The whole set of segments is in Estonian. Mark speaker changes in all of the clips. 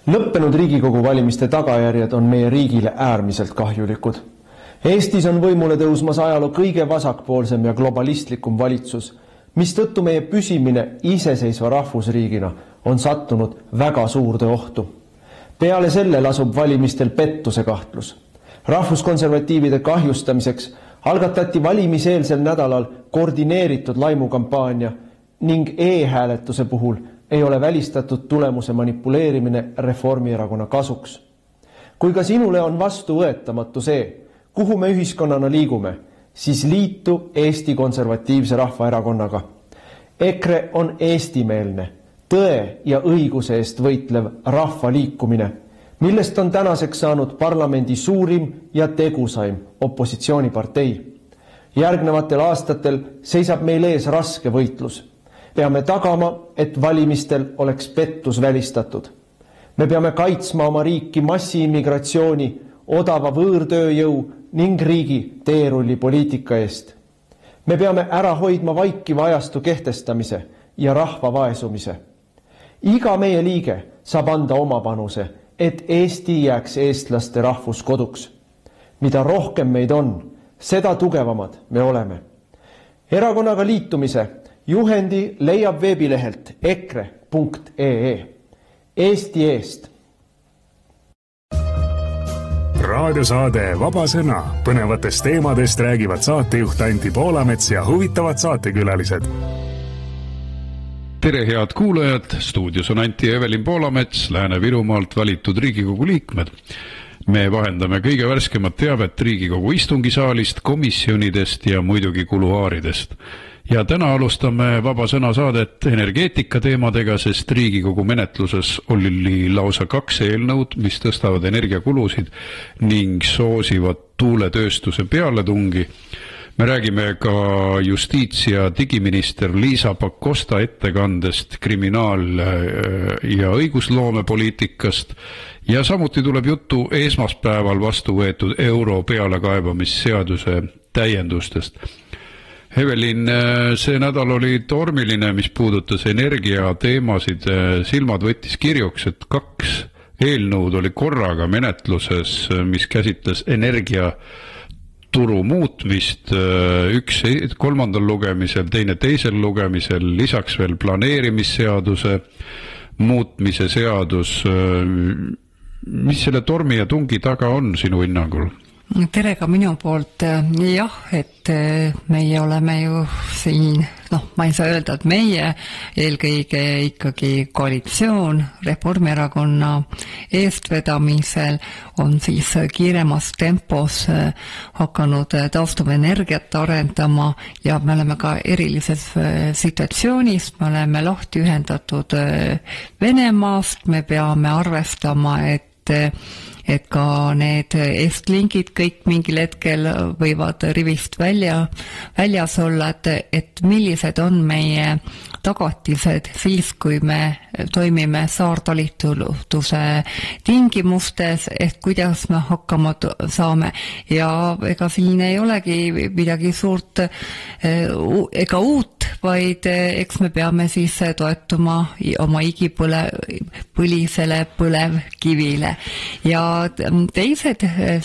Speaker 1: Lõppenud Riigikogu valimiste tagajärjed on meie riigile äärmiselt kahjulikud. Eestis on võimule tõusmas ajaloo kõige vasakpoolsem ja globalistlikum valitsus, mistõttu meie püsimine iseseisva rahvusriigina on sattunud väga suurde ohtu. Peale selle lasub valimistel pettuse kahtlus. Rahvuskonservatiivide kahjustamiseks algatati valimiseelsel nädalal koordineeritud laimukampaania ning e-hääletuse puhul ei ole välistatud tulemuse manipuleerimine Reformierakonna kasuks. Kui ka sinule on vastuvõetamatu see, kuhu me ühiskonnana liigume, siis liitu Eesti Konservatiivse Rahvaerakonnaga. EKRE on eestimeelne, tõe ja õiguse eest võitlev rahvaliikumine, millest on tänaseks saanud parlamendi suurim ja tegusaim opositsioonipartei. Järgnevatel aastatel seisab meil ees raske võitlus. Peame tagama, et valimistel oleks pettus välistatud. Me peame kaitsma oma riiki massiimmigratsiooni, odava võõrtööjõu ning riigi teerulli poliitika eest. Me peame ära hoidma vaikiva ajastu kehtestamise ja rahva vaesumise. Iga meie liige saab anda oma panuse, et Eesti jääks eestlaste rahvuskoduks. Mida rohkem meid on, seda tugevamad me oleme. Erakonnaga liitumise juhendi leiab veebilehelt ekre.ee. Eesti eest.
Speaker 2: Raadiosaade Vaba Sõna. Põnevatest teemadest räägivad saatejuht Anti Poolamets ja huvitavad saatekülalised.
Speaker 3: Tere head kuulajad, stuudios on Anti ja Evelin Poolamets, Lääne-Virumaalt valitud Riigikogu liikmed. Me vahendame kõige värskemat teavet Riigikogu istungisaalist, komisjonidest ja muidugi kuluaaridest. Ja täna alustame Vaba Sõna saadet energeetika teemadega, sest Riigikogu menetluses oli lausa 2 eelnõud, mis tõstavad energiakulusid ning soosivad tuuletööstuse pealetungi. Me räägime ka justiits- ja digiminister Liisa Pakosta ettekandest kriminaal- ja õigusloomepoliitikast ja samuti tuleb juttu esmaspäeval vastu võetud euro pealekaebamisseaduse täiendustest. Evelin, see nädal oli tormiline, mis puudutas energiateemasid, silmad võttis kirjuks, et 2 eelnõud oli korraga menetluses, mis käsitles energiaturu muutmist, üks 3. lugemisel, teine 2. lugemisel, lisaks veel planeerimisseaduse muutmise seadus. Mis selle tormi ja tungi taga on sinu hinnangul?
Speaker 4: Tere ka minu poolt. Jah, et meie oleme ju siin, ma ei saa öelda, et meie eelkõige ikkagi koalitsioon Reformierakonna eestvedamisel on siis kiiremas tempos hakanud taastuvenergiat arendama ja me oleme ka erilises situatsioonis, me oleme lahti ühendatud Venemaast, me peame arvestama, et ka need Estlingid kõik mingil hetkel võivad rivist väljas olla, et millised on meie tagatised siis, kui me toimime saartalituse tingimustes, kuidas me hakkama saame. Ja ega siin ei olegi midagi suurt ega uut, vaid eks me peame siis toetuma oma igipõlisele põlevkivile. Ja teised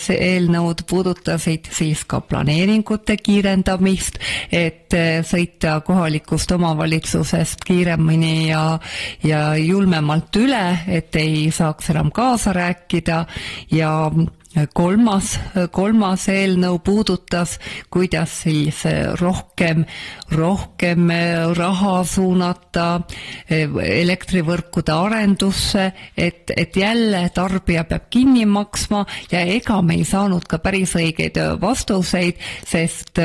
Speaker 4: eelnõud puudutasid siis ka planeeringute kiirendamist, et sõita kohalikust omavalitsusest kiiremini ja julmemalt üle, et ei saaks enam kaasa rääkida ja kolmas eelnõu puudutas, kuidas siis rohkem raha suunata elektrivõrkude arendusse, et jälle tarbija peab kinni maksma ja ega me ei saanud ka päris õigeid vastuseid, sest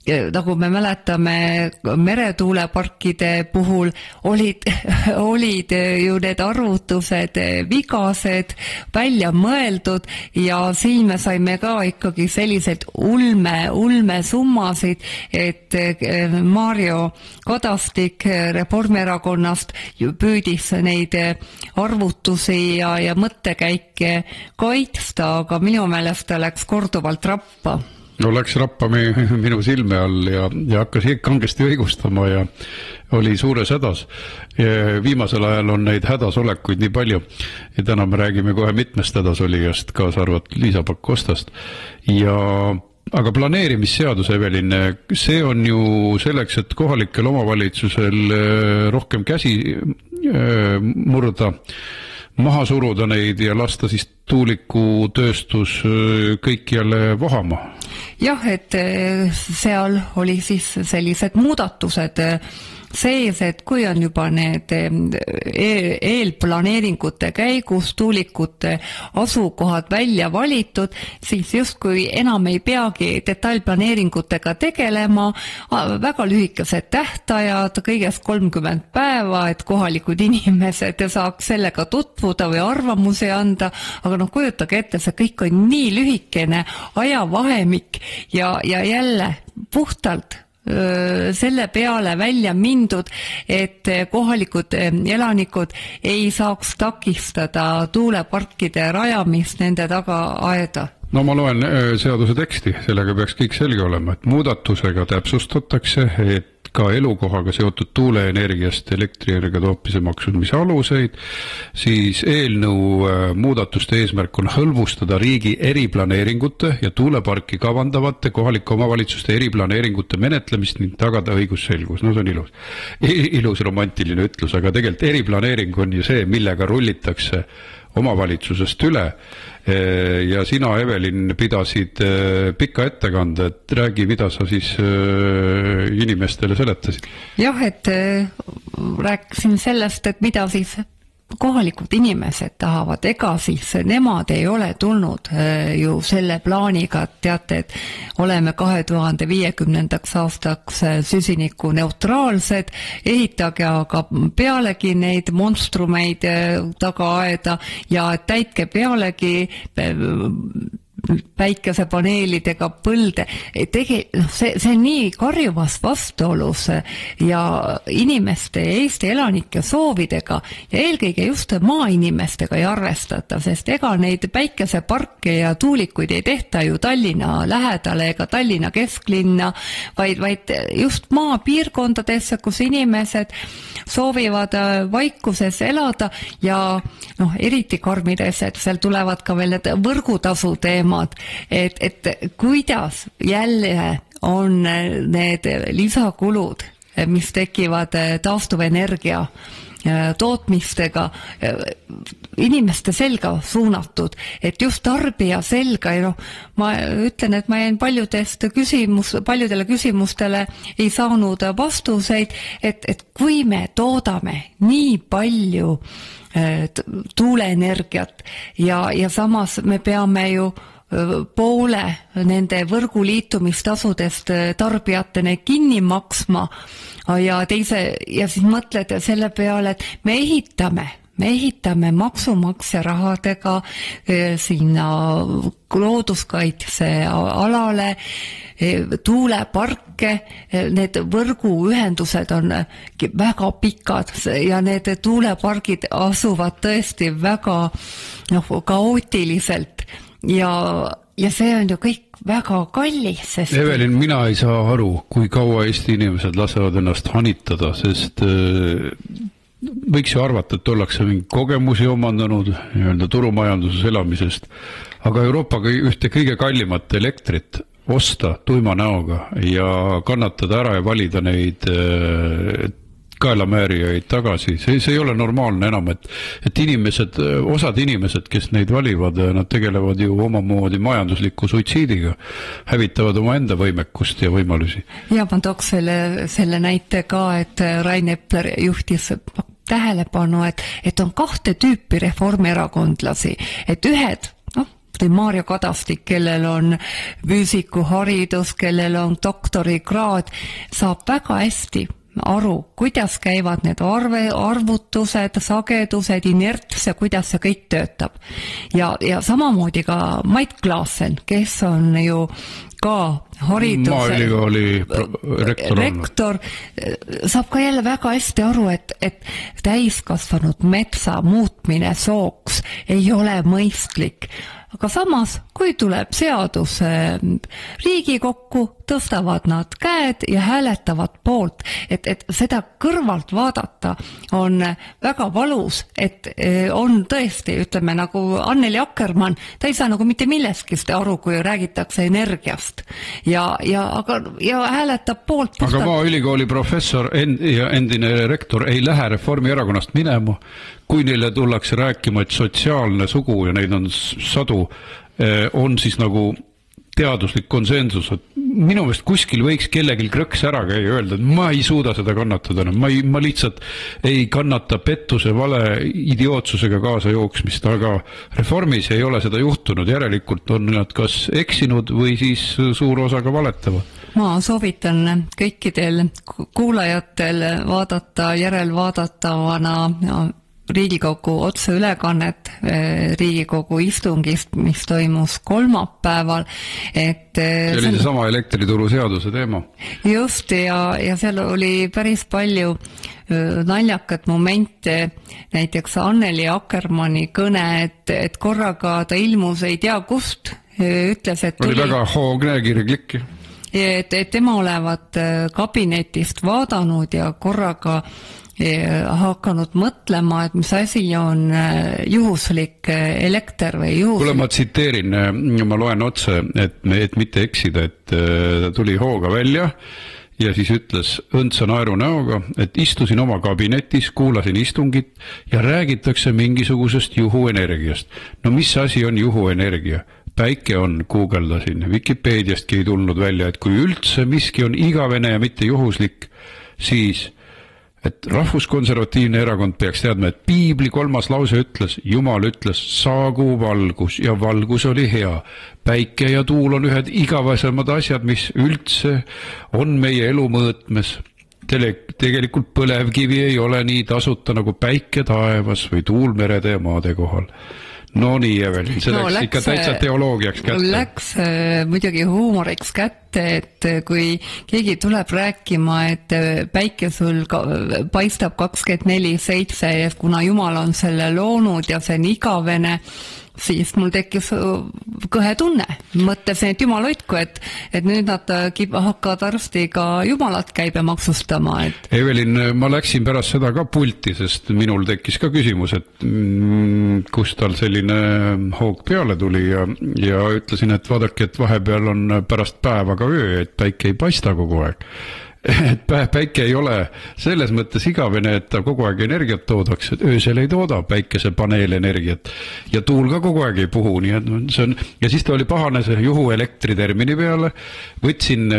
Speaker 4: nagu me mäletame, meretuuleparkide puhul olid ju need arvutused vigased, välja mõeldud ja siin me saime ka ikkagi sellised ulme summasid, et Mario Kadastik Reformierakonnast püüdis neid arvutusi ja mõttekäike kaitsta, aga minu meelest ta läks korduvalt rappa.
Speaker 3: No läks rappa minu silme all ja hakkas kangesti õigustama ja oli suures hädas. Viimasel ajal on neid hädasolekuid nii palju ja täna me räägime kohe mitmest hädasolijast, kaasa arvatud Liisa Pakostast. Aga planeerimisseadus, Evelin, see on ju selleks, et kohalikel omavalitsusel rohkem käsi murda, maha suruda neid ja lasta siis tuulikutööstus kõik jälle vohama.
Speaker 4: Jah, et seal oli siis sellised muudatused sees, et kui on juba need eelplaneeringute käigus tuulikute asukohad välja valitud, siis justkui enam ei peagi detailplaneeringutega tegelema, väga lühikesed tähtajad, kõigest 30 päeva, et kohalikud inimesed saaks sellega tutvuda või arvamusi anda, aga kujutage ette, see kõik on nii lühikene ajavahemik ja jälle puhtalt selle peale välja mindud, et kohalikud elanikud ei saaks takistada tuuleparkide rajamist nende taga aeda.
Speaker 3: No ma loen seaduse teksti, sellega peaks kõik selge olema, et muudatusega täpsustatakse, et ka elukohaga seotud tuuleenergiast elektrienergia tootmise maksustamise aluseid, siis eelnõu muudatuste eesmärk on hõlbustada riigi eriplaneeringute ja tuuleparki kavandavate kohalike omavalitsuste eriplaneeringute menetlemist ning tagada õigusselgus. No see on ilus. Ilus romantiline ütlus, aga tegelikult eriplaneering on ju see, millega rullitakse omavalitsusest üle ja sina, Evelin, pidasid pika ettekande, et räägi, mida sa siis inimestele seletasid.
Speaker 4: Jah, et rääkisin sellest, et mida siis kohalikud inimesed tahavad, ega siis nemad ei ole tulnud ju selle plaaniga, et teate, et oleme 2050. aastaks süsiniku neutraalsed, ehitage aga pealegi neid monstrumeid taga aeda ja täitke pealegi päikesepaneelidega põlde. See on nii karjuvas vastuolus ja inimeste ja Eesti elanike soovidega ja eelkõige just maainimestega ei arvestata, sest ega neid päikeseparke ja tuulikuid ei tehta ju Tallinna lähedale ega Tallinna kesklinna, vaid just maapiirkondadesse, kus inimesed soovivad vaikuses elada ja eriti karmides, et seal tulevad ka veel need võrgutasu teemad, et kuidas jälle on need lisakulud, mis tekivad taastuvenergia tootmistega inimeste selga suunatud, et just tarbija selga ja ma ütlen, et ma jäin paljudele küsimustele ei saanud vastuseid, et kui me toodame nii palju tuuleenergiat ja samas me peame ju poole nende võrguliitumistasudest tarbijatene kinni maksma ja siis mõtled selle peale, et me ehitame maksumaksja rahadega sinna looduskaitse alale tuuleparke, need võrguühendused on väga pikad ja need tuulepargid asuvad tõesti väga kaootiliselt ja see on ju kõik väga kallis, sest...
Speaker 3: Evelin, mina ei saa aru, kui kaua Eesti inimesed lasevad ennast hanitada, sest võiks ju arvata, et ollakse mingi kogemusi omandanud nii-öelda turumajanduses elamisest, aga Euroopaga ühte kõige kallimat elektrit osta tuima näoga ja kannatada ära ja valida neid kaelamäärijaid tagasi. See ei ole normaalne enam, et osad inimesed, kes neid valivad, nad tegelevad ju omamoodi majandusliku suitsiidiga, hävitavad oma enda võimekust ja võimalusi.
Speaker 4: Ja ma tooks selle näite ka, et Rain Epler juhtis tähelepanu, et on kahte tüüpi reformierakondlasi, et ühed Maarja Kadastik, kellel on füüsikuharidus, kellel on doktorikraad, saab väga hästi aru, kuidas käivad need arvutused, sagedused, inerts ja kuidas see kõik töötab. Ja samamoodi ka Mait Klaassen, kes on ju ka hariduse rektor, saab ka jälle väga hästi aru, et täiskasvanud metsa muutmine sooks ei ole mõistlik. aga samas, kui tuleb seadus Riigikokku, tõstavad nad käed ja hääletavad poolt, et seda kõrvalt vaadata on väga valus, et on tõesti, ütleme nagu Anneli Akkermann, ta ei saa nagu mitte millestki aru, kui räägitakse energiast ja hääletab poolt.
Speaker 3: Aga Maaülikooli professor ja endine rektor ei lähe Reformierakonnast minema, kui neile tullakse rääkima, et sotsiaalne sugu ja neid on sadu, on siis nagu teaduslik konsensus, et minu meelest kuskil võiks kellegil krõks ära käia ja öelda, et ma ei suuda seda kannatada, ma lihtsalt ei kannata pettuse vale idiootsusega kaasa jooksmist, aga Reformis ei ole seda juhtunud, järelikult on nad kas eksinud või siis suur osa ka valetavad.
Speaker 4: Ma soovitan kõikidel kuulajatel vaadata järelvaadatavana Riigikogu otseülekannet Riigikogu istungist, mis toimus kolmapäeval, et
Speaker 3: see oli seesama elektrituru seaduse teema.
Speaker 4: Just, ja seal oli päris palju naljakat momente, näiteks Anneli Akkermanni kõne, et korraga ta ilmus ei tea kust, ütles, et
Speaker 3: oli väga hoogne kirglik.
Speaker 4: Et tema olevat kabinetist vaadanud ja korraga hakanud mõtlema, et mis asi on juhuslik elekter või juhuslik. Kuule, ma tsiteerin, ma loen otse, et mitte eksida, et ta tuli hooga välja ja siis ütles õndsa naeru näoga, et istusin oma kabinetis, kuulasin istungit ja räägitakse mingisugusest juhuenergiast. No mis asi on juhuenergia? Päike on, guugeldasin, Wikipeediastki ei tulnud välja, et kui üldse miski on igavene ja mitte juhuslik, siis et rahvuskonservatiivne erakond peaks teadma, et Piibli 3. lause ütles, Jumal ütles, saagu valgus ja valgus oli hea. Päike ja tuul on ühed igavesemad asjad, mis üldse on meie elu mõõtmes. Tegelikult põlevkivi ei ole nii tasuta nagu päike taevas või tuul merede ja maade kohal. No nii, Evelin, see läks ikka täitsa teoloogiaks kätte. Läks muidugi huumoriks kätte, et kui keegi tuleb rääkima, et päike sul paistab 24/7 ja kuna Jumal on selle loonud ja see on igavene, siis mul tekkis kõhe tunne. Mõtlesin, et Jumal hoidku, et nüüd nad hakkavad arsti ka Jumalat käibemaksustama.
Speaker 3: Evelin, ma läksin pärast seda ka pulti, sest minul tekkis ka küsimus, et kust tal selline hoog peale tuli ja ütlesin, et vaadake, et vahepeal on pärast päeva ka öö, et päike ei paista kogu aeg. Et päike ei ole selles mõttes igavene, et ta kogu aeg energiat toodaks, et öösel ei tooda päikesepaneel energiat ja tuul ka kogu aeg ei puhu, nii et see on, ja siis ta oli pahane see juhuelektri termini peale, võtsin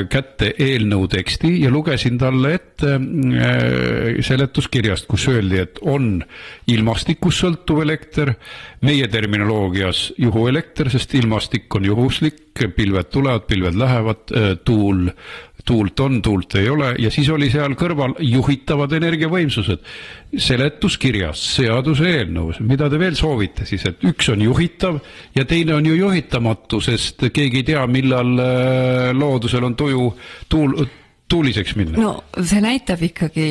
Speaker 3: kätte eelnõu teksti ja lugesin talle ette seletuskirjast, kus öeldi, et on ilmastikus sõltuv elekter, meie terminoloogias juhuelekter, sest ilmastik on juhuslik, pilved tulevad, pilved lähevad, tuult on, tuult ei ole ja siis oli seal kõrval juhitavad energiavõimsused. Seletuskirjas, seaduse eelnõus, mida te veel soovite siis, et üks on juhitav ja teine on ju juhitamatu, sest keegi ei tea, millal loodusel on tuju tuuliseks minna.
Speaker 4: No see näitab ikkagi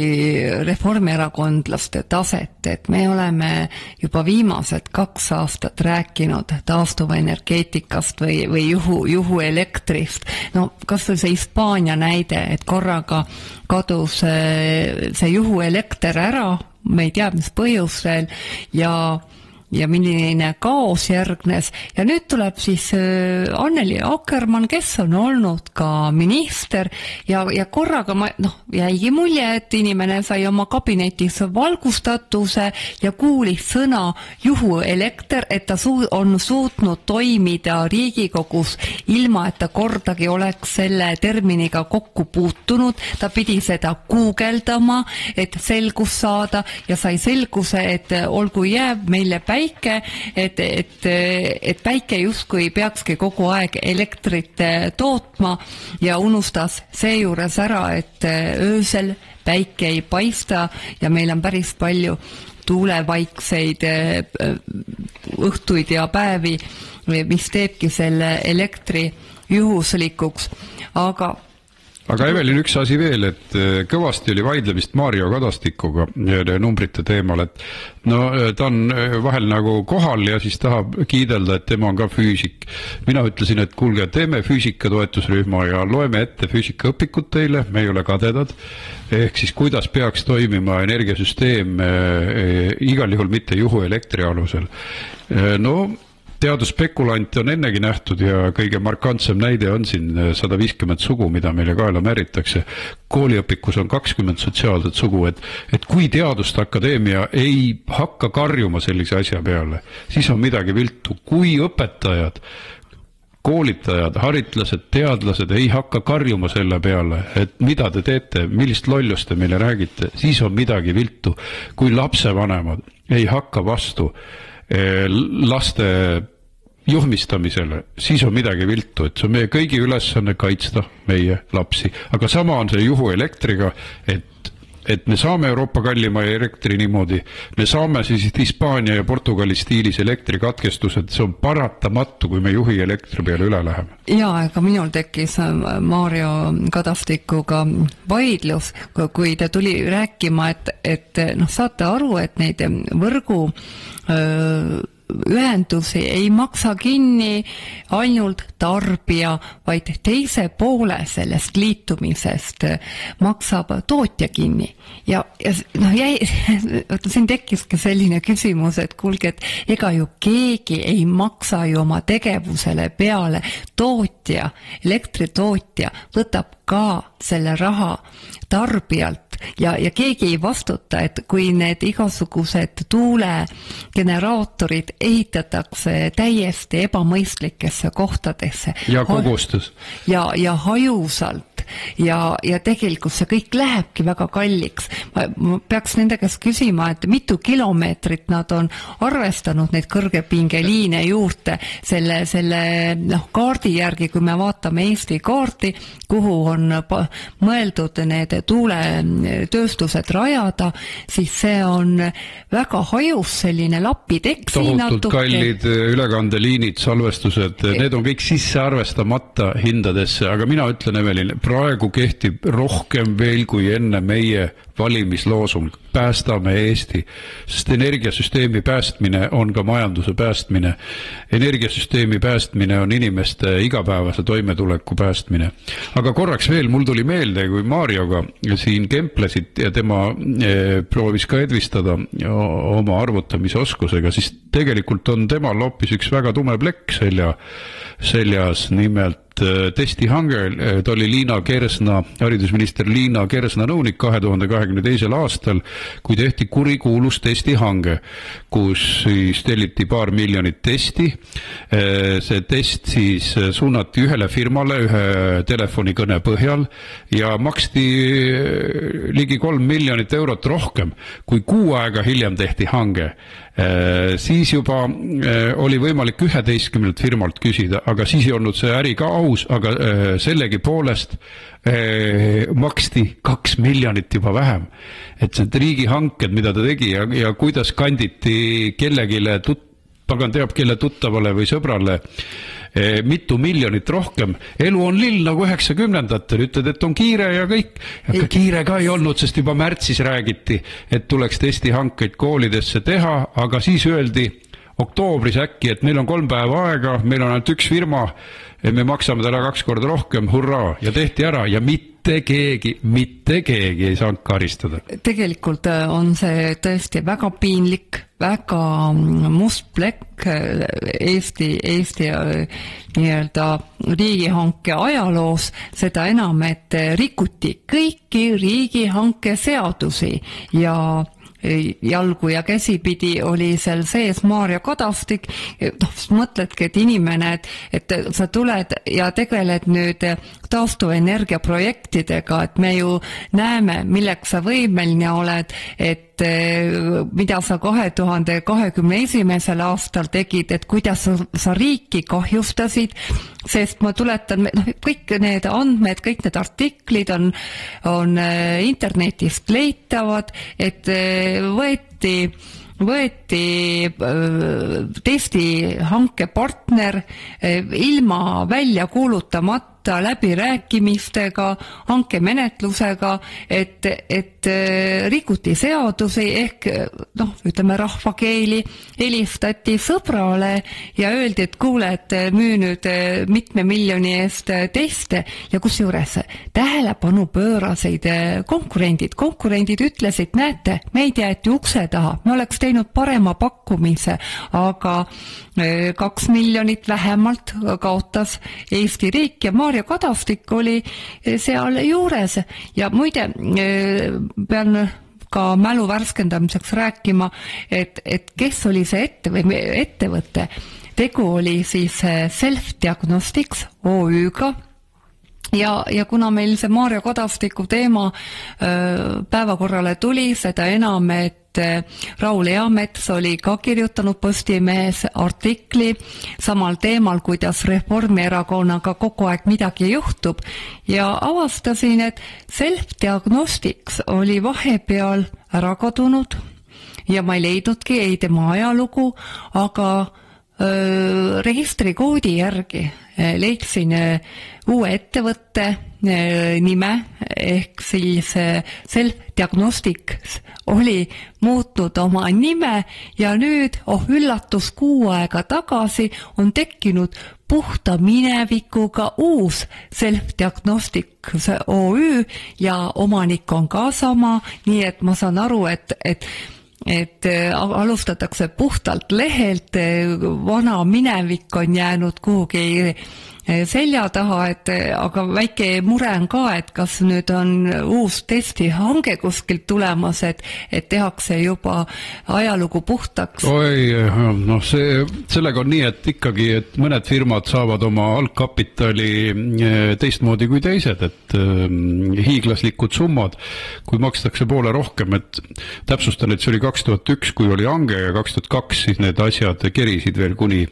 Speaker 4: reformierakondlaste taset, et me oleme juba viimased 2 aastat rääkinud taastuva energeetikast või juhuelektrist. No kas või see Hispaania näide, et korraga kadus see juhuelekter ära, me ei tea, mis põhjusel ja milline kaos järgnes ja nüüd tuleb siis Anneli Akkermann, kes on olnud ka minister ja korraga jäigi mulje, et inimene sai oma kabinetis valgustatuse ja kuulis sõna juhuelekter, et ta on suutnud toimida Riigikogus ilma, et ta kordagi oleks selle terminiga kokku puutunud, ta pidi seda guugeldama, et selgus saada ja sai selguse, et olgu jääb meile päike, et päike justkui peakski kogu aeg elektrit tootma ja unustas seejuures ära, et öösel päike ei paista ja meil on päris palju tuulevaikseid õhtuid ja päevi, mis teebki selle elektri juhuslikuks, aga
Speaker 3: Aga Evelin, üks asi veel, et kõvasti oli vaidlemist Mario Kadastikuga numbrite teemal, et no ta on vahel nagu kohal ja siis tahab kiidelda, et tema on ka füüsik. Mina ütlesin, et kuulge, teeme füüsika toetusrühma ja loeme ette füüsikaõpikut teile, me ei ole kadedad, ehk siis kuidas peaks toimima energiasüsteem igal juhul mitte juhuelektri alusel. No teadusspekulant on ennegi nähtud ja kõige markantsem näide on siin 150 sugu, mida meile kaela määritakse. Kooliõpikus on 20 sotsiaalset sugu, et kui teaduste akadeemia ei hakka karjuma sellise asja peale, siis on midagi viltu. Kui õpetajad, koolitajad, haritlased, teadlased ei hakka karjuma selle peale, et mida te teete, millist lollust te meile räägite, siis on midagi viltu. Kui lapsevanemad ei hakka vastu laste juhmistamisele, siis on midagi viltu, et see on meie kõigi ülesanne kaitsta meie lapsi. Aga sama on see juhuelektriga, et me saame Euroopa kallima elektri niimoodi, me saame siis Hispaania ja Portugali stiilis elektrikatkestused, see on paratamatu, kui me juhi elektri peale üle läheme.
Speaker 4: Ja, aga minul tekkis Mario Kadastikuga vaidlus, kui ta tuli rääkima, et saate aru, et neid võrgu ühendusi ei maksa kinni ainult tarbija, vaid teise poole sellest liitumisest maksab tootja kinni. Ja siin tekkiski selline küsimus, et kuulge, et ega ju keegi ei maksa ju oma tegevusele peale. Tootja, elektritootja võtab ka selle raha tarbijalt ja keegi ei vastuta, et kui need igasugused tuulegeneraatorid ehitatakse täiesti ebamõistlikesse kohtadesse.
Speaker 3: Ja kogustus.
Speaker 4: Ja hajusalt. Ja tegelikult see kõik lähebki väga kalliks. Ma peaks nende käest küsima, et mitu kilomeetrit nad on arvestanud neid kõrgepingeliine juurde selle kaardi järgi, kui me vaatame Eesti kaardi, kuhu on mõeldud need tuuletööstused rajada, siis see on väga hajus selline lapitekst.
Speaker 3: Tohutult kallid ülekandeliinid, salvestused, need on kõik sisse arvestamata hindadesse, aga mina ütlen, Evelin, praegu kehtib rohkem veel kui enne meie valimisloosung. Päästame Eesti, sest energiasüsteemi päästmine on ka majanduse päästmine. Energiasüsteemi päästmine on inimeste igapäevase toimetuleku päästmine. Aga korraks veel, mul tuli meelde, kui Marioga siin kemplesid ja tema proovis ka edvistada oma arvutamisoskusega, siis tegelikult on temal hoopis üks väga tume plekk seljas, nimelt testihange, ta oli haridusminister Liina Kersna nõunik 2022. aastal, kui tehti kurikuulus testihange, kus siis telliti 2 miljonit testi. See test siis suunati ühele firmale ühe telefonikõne põhjal ja maksti ligi 3 miljonit eurot rohkem, kui 6 aega hiljem tehti hange. Siis juba oli võimalik 11 firmalt küsida, aga siis ei olnud see äri ka aus, aga sellegi poolest maksti 2 miljonit juba vähem. Et see riigihanked, mida ta tegi ja kuidas kanditi kellegile, pagan teab kelle tuttavale või sõbrale, mitu miljonit rohkem. Elu on lill nagu 90-ndatel, ütled, et on kiire ja kõik. Aga kiire ka ei olnud, sest juba märtsis räägiti, et tuleks testihankeid koolidesse teha, aga siis öeldi oktoobris äkki, et meil on 3 päeva aega, meil on ainult üks firma, me maksame täna 2 korda rohkem, hurraa, ja tehti ära ja mitte keegi ei saanud karistada. Tegelikult
Speaker 4: on see tõesti väga piinlik, väga must plekk Eesti nii-öelda riigihanke ajaloos, seda enam, et rikuti kõiki riigihanke seadusi ja jalgu ja käsipidi oli seal sees Mario Kadastik. Mõtledki, et inimene, et sa tuled ja tegeled nüüd taastuvenergia projektidega, et me ju näeme, milleks sa võimeline oled, et mida sa 2021. aastal tegid, et kuidas sa riiki kahjustasid, sest ma tuletan, kõik need andmed, kõik need artiklid on internetist leitavad, et võeti testihanke partner ilma välja kuulutamata läbirääkimistega, hankemenetlusega, et rikuti seadusi ehk ütleme rahvakeeli, helistati sõbrale ja öeldi, et kuule, et müü nüüd mitme miljoni eest teste ja kusjuures tähelepanu pöörasid konkurendid ütlesid, näete, meid jäeti ukse taha, me oleks teinud parema pakkumise, aga 2 miljonit vähemalt kaotas Eesti riik ja Maarja Kadastik oli seal juures ja muide pean ka mälu värskendamiseks rääkima, et kes oli see ettevõte. Tegu oli siis Self-Diagnostics OÜ-ga ja kuna meil see Maarja Kadastiku teema päevakorrale tuli, seda enam, et Raul Eamets oli ka kirjutanud Postimehes artikli samal teemal, kuidas Reformierakonnaga kogu aeg midagi juhtub ja avastasin, et Self-Diagnostics oli vahepeal ära kadunud ja ma ei leidnudki ei tema ajalugu, aga registrikoodi järgi leidsin uue ettevõtte nime ehk siis Self-Diagnostics oli muutnud oma nime ja nüüd, üllatus, 6 aega tagasi on tekkinud puhta minevikuga uus Self-Diagnostics OÜ ja omanik on ka sama, nii et ma saan aru, et alustatakse puhtalt lehelt, vana minevik on jäänud kuhugi selja taha, aga väike mure on ka, et kas nüüd on uus testihange kuskilt tulemas, et tehakse juba ajalugu puhtaks.
Speaker 3: Sellega on nii, et ikkagi, et mõned firmad saavad oma algkapitali teistmoodi kui teised, et hiiglaslikud summad, kui makstakse poole rohkem, et täpsustan, et see oli 2001, kui oli hange ja 2002 siis need asjad kerisid veel kuni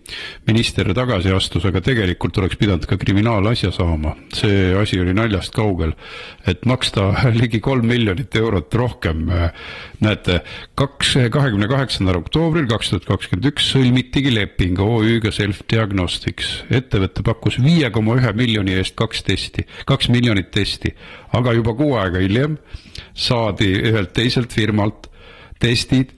Speaker 3: minister tagasi astus, aga tegelikult oleks pidanud ka kriminaalasja saama. See asi oli naljast kaugel, et maksta ligi 3 miljonit eurot rohkem. Näete, 28. oktoobril 2021 sõlmitigi leping OÜ-ga Self-Diagnostics. Ettevõtte pakkus 5,1 miljoni eest 2 miljonit testi, aga juba 6 aega hiljem saadi ühelt teiselt firmalt testid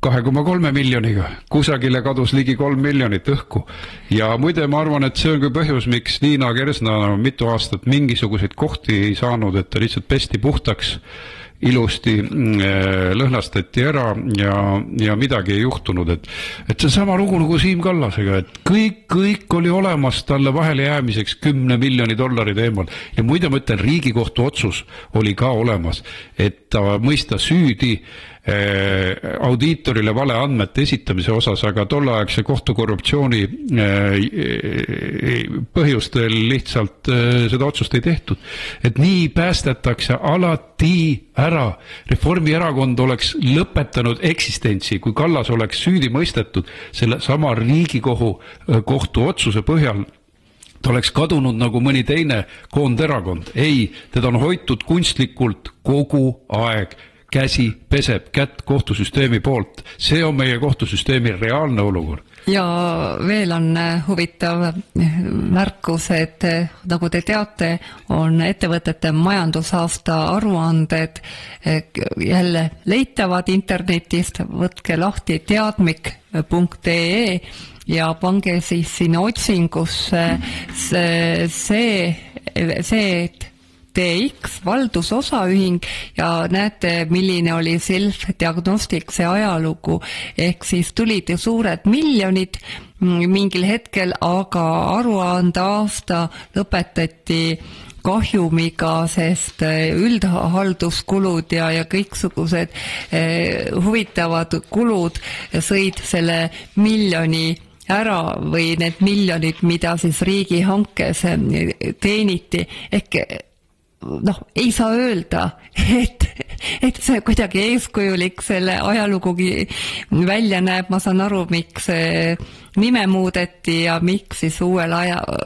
Speaker 3: 2,3 miljoniga. Kusagile kadus ligi 3 miljonit õhku. Ja muide, ma arvan, et see on ka põhjus, miks Liina Kersna mitu aastat mingisuguseid kohti ei saanud, et ta lihtsalt pesti puhtaks, ilusti lõhnastati ära ja midagi ei juhtunud. Et see sama lugu nagu Siim Kallasega, et kõik oli olemas talle vahele jäämiseks 10 miljoni dollari teemal. Ja muide, ma ütlen, Riigikohtu otsus oli ka olemas, et ta mõista süüdi audiitorile vale andmete esitamise osas, aga tolleaegse kohtukorruptsiooni põhjustel lihtsalt seda otsust ei tehtud. Et nii päästetakse alati ära. Reformierakond oleks lõpetanud eksistentsi, kui Kallas oleks süüdi mõistetud selle sama Riigikogu kohtu otsuse põhjal. Ta oleks kadunud nagu mõni teine koonderakond. Ei, teda on hoitud kunstlikult kogu aeg. Käsi peseb kätt kohtusüsteemi poolt. See on meie kohtusüsteemi reaalne olukord.
Speaker 4: Ja veel on huvitav märkus, et nagu te teate, on ettevõtete majandusaasta aruanded jälle leitavad internetist, võtke lahti teadmik.ee ja pange siis sinna otsingusse see TX valdusosaühing ja näete, milline oli Self-Diagnostics ajalugu, ehk siis tulid suured miljonid mingil hetkel, aga aruande aasta lõpetati kahjumiga, sest üldhalduskulud ja kõiksugused huvitavad kulud sõid selle miljoni ära või need miljonid, mida siis riigihankes teeniti, ehk ei saa öelda, et see kuidagi eeskujulik selle ajalugugi välja näeb. Ma saan aru, miks nime muudeti ja miks siis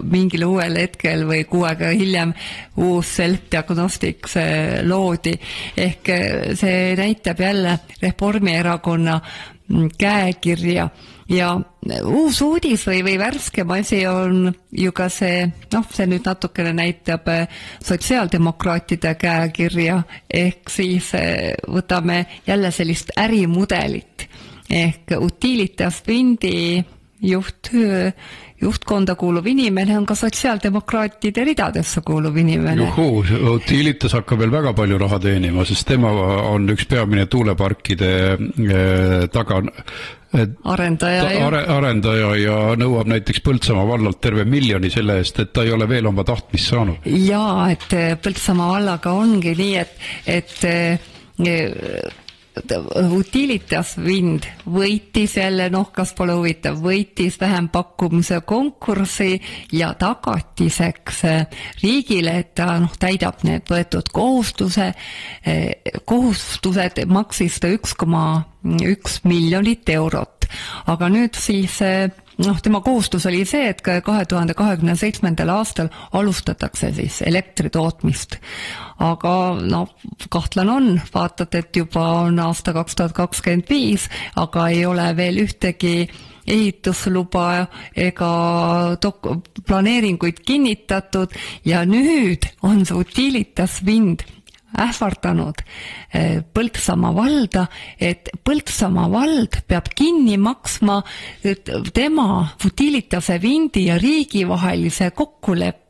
Speaker 4: mingil uuel hetkel või 6 aega hiljem uus Self-Diagnostics loodi. Ehk see näitab jälle Reformierakonna käekirja ja uus uudis või värskem asi on ju ka see, see nüüd natukene näitab sotsiaaldemokraatide käekirja, ehk siis võtame jälle sellist ärimudelit ehk Utilitas Windi juhtkonda kuuluv inimene on ka sotsiaaldemokraatide ridadesse kuuluv inimene.
Speaker 3: Utilitas hakkab veel väga palju raha teenima, sest tema on üks peamine tuuleparkide taga arendaja ja nõuab näiteks Põltsamaa vallalt terve 1 miljoni selle eest, et ta ei ole veel oma tahtmist saanud.
Speaker 4: Jaa, et Põltsamaa vallaga ongi nii, et Utilitas Wind võitis jälle, kas pole huvitav, võitis vähempakkumise konkursi ja tagatiseks riigile, et ta täidab need võetud kohustused, maksis ta 1,1 miljonit eurot. Aga nüüd siis tema kohustus oli see, et 2027. aastal alustatakse siis elektritootmist. Aga kahtlan on, vaatad, et juba on aasta 2025, aga ei ole veel ühtegi ehitusluba ega planeeringuid kinnitatud ja nüüd on see Utilitas Wind ähvardanud Põltsamaa valda, et Põltsamaa vald peab kinni maksma tema Utilitase Windi ja riigi vahelise kokkuleppe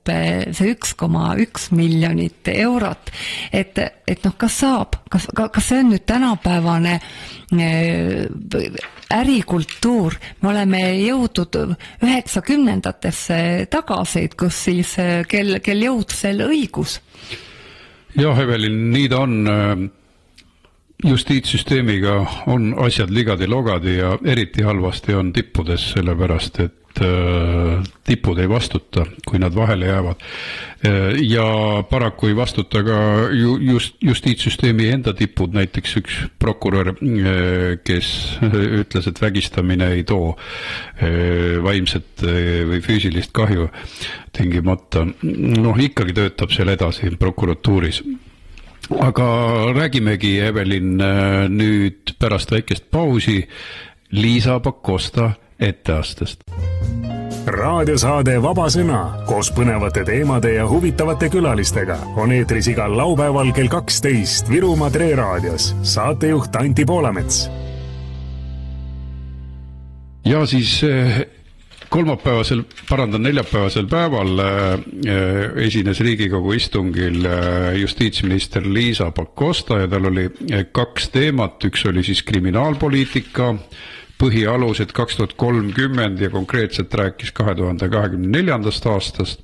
Speaker 4: see 1,1 miljonit eurot. Et kas saab, kas see on nüüd tänapäevane ärikultuur, me oleme jõudnud 90-ndatesse tagasi, kus siis kel jõud sel õigus.
Speaker 3: Jah, Evelin, nii ta on. Justiitssüsteemiga on asjad ligadi-logadi ja eriti halvasti on tippudes, sellepärast et tipud ei vastuta, kui nad vahele jäävad. Ja paraku ei vastuta ka justiitssüsteemi enda tipud, näiteks üks prokurör, kes ütles, et vägistamine ei too vaimset või füüsilist kahju tingimata. Ikkagi töötab seal edasi prokuratuuris. Aga räägimegi, Evelin, nüüd pärast väikest pausi Liisa Pakosta etteastest.
Speaker 2: Raadiosaade Vaba Sõna koos põnevate teemade ja huvitavate külalistega on eetris igal laupäeval kell 12 Virumaa Tre raadios. Saatejuht Anti Poolamets. Ja siis neljapäevasel päeval esines Riigikogu istungil justiitsminister Liisa Pakosta ja tal oli 2 teemat. Üks oli siis kriminaalpoliitika, põhialused 2030 ja konkreetselt rääkis 2024. aastast,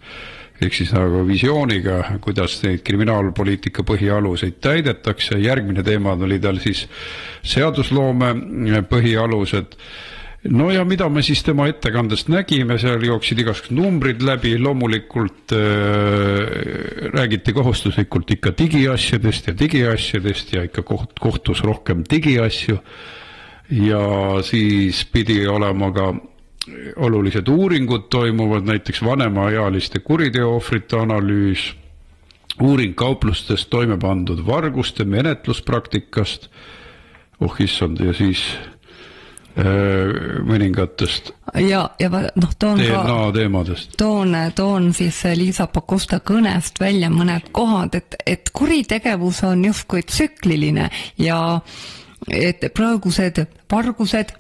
Speaker 2: ehk siis nagu visiooniga, kuidas neid kriminaalpoliitika põhialuseid täidetakse. Järgmine teema oli tal siis seadusloome põhialused. No ja mida me siis tema ettekandest nägime, seal jooksid igasugused numbrid läbi, loomulikult räägiti kohustuslikult ikka digiasjadest ja ikka kohtus rohkem digiasju ja siis pidi olema ka olulised uuringud toimuvad, näiteks vanemaealiste kuriteoohvrite analüüs, uuring kauplustest toime pandud varguste menetluspraktikast, issand, ja siis mõningatest DNA teemadest.
Speaker 4: Toon siis Liisa Pakosta kõnest välja mõned kohad, et kuritegevus on justkui tsükliline ja et praegused vargused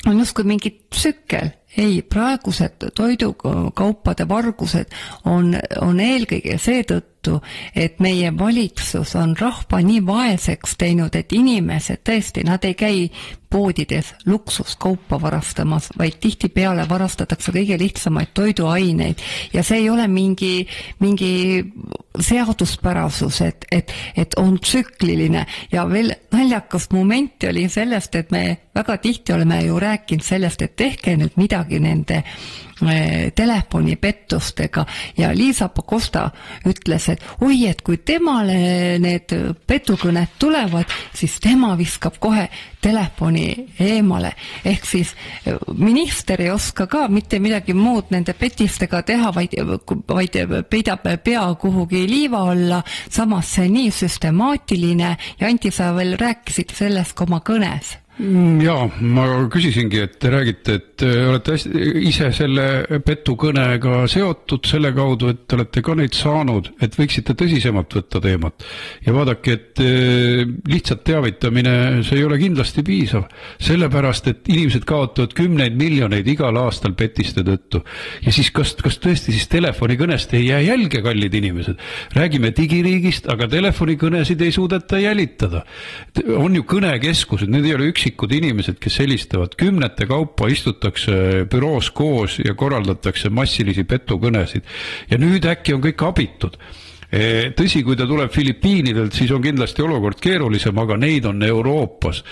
Speaker 4: on justkui mingi tsükkel. Ei, praegused toidukaupade vargused on eelkõige seetõttu, et meie valitsus on rahva nii vaeseks teinud, et inimesed tõesti, nad ei käi poodides luksuskaupa varastamas, vaid tihtipeale varastatakse kõige lihtsamaid toiduaineid ja see ei ole mingi seaduspärasus, et on tsükliline ja veel naljakast momenti oli sellest, et me väga tihti oleme ju rääkinud sellest, et tehke nüüd midagi nende telefonipettustega ja Liisa Pakosta ütles, et et kui temale need petukõned tulevad, siis tema viskab kohe telefoni eemale. Ehk siis minister ei oska ka mitte midagi muud nende petistega teha, vaid peidab pea kuhugi liiva alla, samas see nii süstemaatiline ja Anti, sa veel rääkisid sellest ka oma kõnes.
Speaker 2: Jaa, ma küsisingi, et te räägite, et olete ise selle petukõnega seotud selle kaudu, et te olete ka neid saanud, et võiksite tõsisemalt võtta teemat. Ja vaadake, et lihtsalt teavitamine, see ei ole kindlasti piisav. Sellepärast, et inimesed kaotavad 10 miljoneid igal aastal petiste tõttu. Ja siis kas tõesti siis telefonikõnest ei jää jälge, kallid inimesed? Räägime digiriigist, aga telefonikõnesid ei suudeta jälitada. On ju kõnekeskused, need ei ole üksikud inimesed, kes helistavad, kümnete kaupa istutakse büroos koos ja korraldatakse massilisi petukõnesid. Ja nüüd äkki on kõik abitud. Tõsi, kui ta tuleb Filipiinidelt, siis on kindlasti olukord keerulisem, aga neid on Euroopas.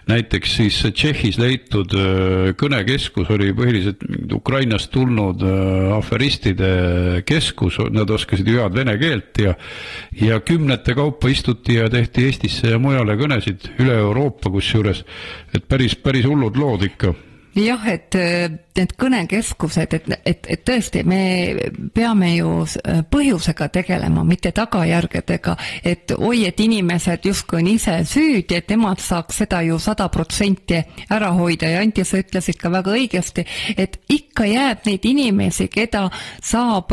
Speaker 2: Näiteks siis Tšehhis leitud kõnekeskus oli põhiliselt Ukrainast tulnud aferistide keskus, nad oskasid ju head vene keelt ja kümnete kaupa istuti ja tehti Eestisse ja mujale kõnesid üle Euroopa kusjuures, et päris hullud lood ikka.
Speaker 4: Jah, et need kõnekeskused, et tõesti me peame ju põhjusega tegelema, mitte tagajärgedega, et et inimesed justkui on ise süüdi, et nemad saaks seda ju 100% ära hoida ja Anti, sa ütlesid ka väga õigesti, et ikka jääb neid inimesi, keda saab,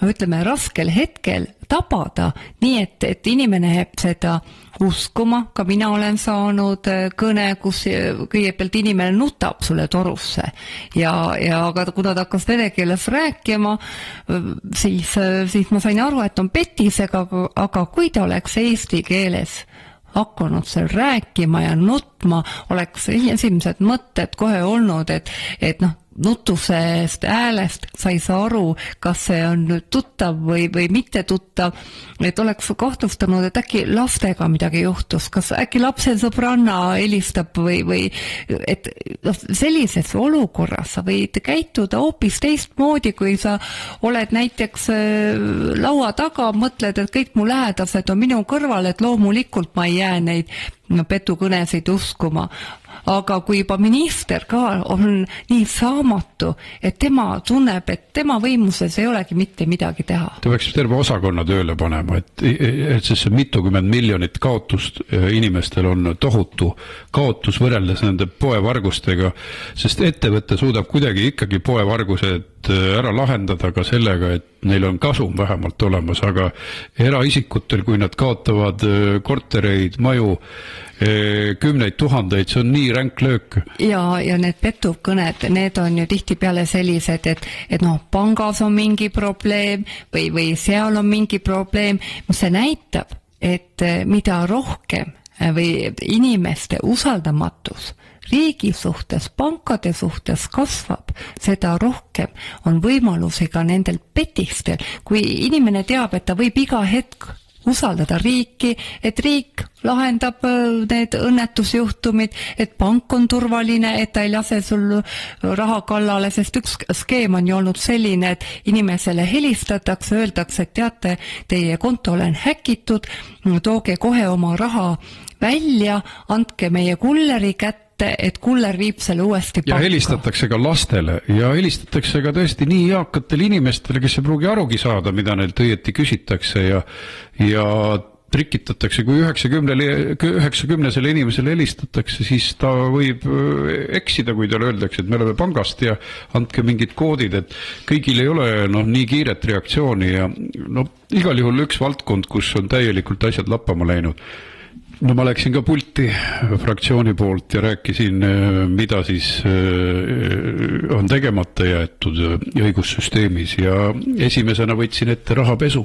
Speaker 4: ütleme, raskel hetkel tabada, nii et inimene jääb seda uskuma, ka mina olen saanud kõne, kus kõigepealt inimene nutab sulle torusse ja aga kuna ta hakkas vene keeles rääkima, siis ma sain aru, et on petisega, aga kui ta oleks eesti keeles hakanud seal rääkima ja nutma, oleks esimesed mõtted kohe olnud, et nutusest häälest sa ei saa aru, kas see on nüüd tuttav või mitte tuttav, et oleks kahtlustanud, et äkki lastega midagi juhtus, kas äkki lapse sõbranna helistab või et sellises olukorras sa võid käituda hoopis teistmoodi, kui sa oled näiteks laua taga, mõtled, et kõik mu lähedased on minu kõrval, et loomulikult ma ei jää neid petukõnesid uskuma. Aga kui juba minister ka on nii saamatu, et tema tunneb, et tema võimuses ei olegi mitte midagi teha.
Speaker 2: Ta peaks terve osakonna tööle panema, et see mitukümmend miljonit kaotust inimestel on tohutu kaotus võrreldes nende poevargustega, sest ettevõte suudab kuidagi ikkagi poevargused ära lahendada ka sellega, et neil on kasum vähemalt olemas, aga eraisikutel, kui nad kaotavad kortereid, maju, 10 000, see on nii ränk löök. Ja
Speaker 4: need petukõned, need on ju tihtipeale sellised, et pangas on mingi probleem või seal on mingi probleem. See näitab, et mida rohkem või inimeste usaldamatus riigi suhtes, pankade suhtes kasvab, seda rohkem on võimalusi ka nendel petistel. Kui inimene teab, et ta võib iga hetk usaldada riiki, et riik lahendab need õnnetusjuhtumid, et pank on turvaline, et ta ei lase sul raha kallale, sest üks skeem on ju olnud selline, et inimesele helistatakse, öeldakse, et teate, teie konto olen häkitud, tooge kohe oma raha välja, andke meie kulleri kätte, et kuller viib selle uuesti panka.
Speaker 2: Ja helistatakse ka lastele ja helistatakse ka tõesti nii eakatele inimestele, kes ei pruugi arugi saada, mida neilt õieti küsitakse ja trikitatakse, kui 90-sele inimesele helistatakse, siis ta võib eksida, kui talle öeldakse, et me oleme pangast ja andke mingid koodid, et kõigil ei ole nii kiiret reaktsiooni ja igal juhul üks valdkond, kus on täielikult asjad lappama läinud. Ma läksin ka pulti fraktsiooni poolt ja rääkisin, mida siis on tegemata jäetud õigussüsteemis ja esimesena võtsin ette rahapesu.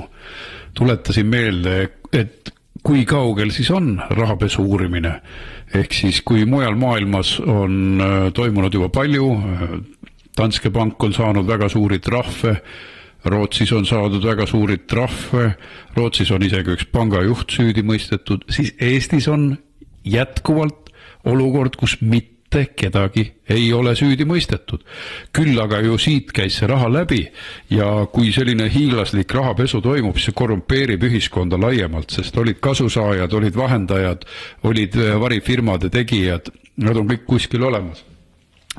Speaker 2: Tuletasin meelde, et kui kaugel siis on rahapesu uurimine. Ehk siis, kui mujal maailmas on toimunud juba palju, Danske Bank on saanud väga suuri trahve, Rootsis on saadud väga suuri trahve, Rootsis on isegi üks pangajuht süüdi mõistetud, siis Eestis on jätkuvalt olukord, kus mitte kedagi ei ole süüdi mõistetud. Küll aga ju siit käis see raha läbi ja kui selline hiiglaslik rahapesu toimub, siis see korrumpeerib ühiskonda laiemalt, sest olid kasusaajad, olid vahendajad, olid varifirmade tegijad, nad on kõik kuskil olemas.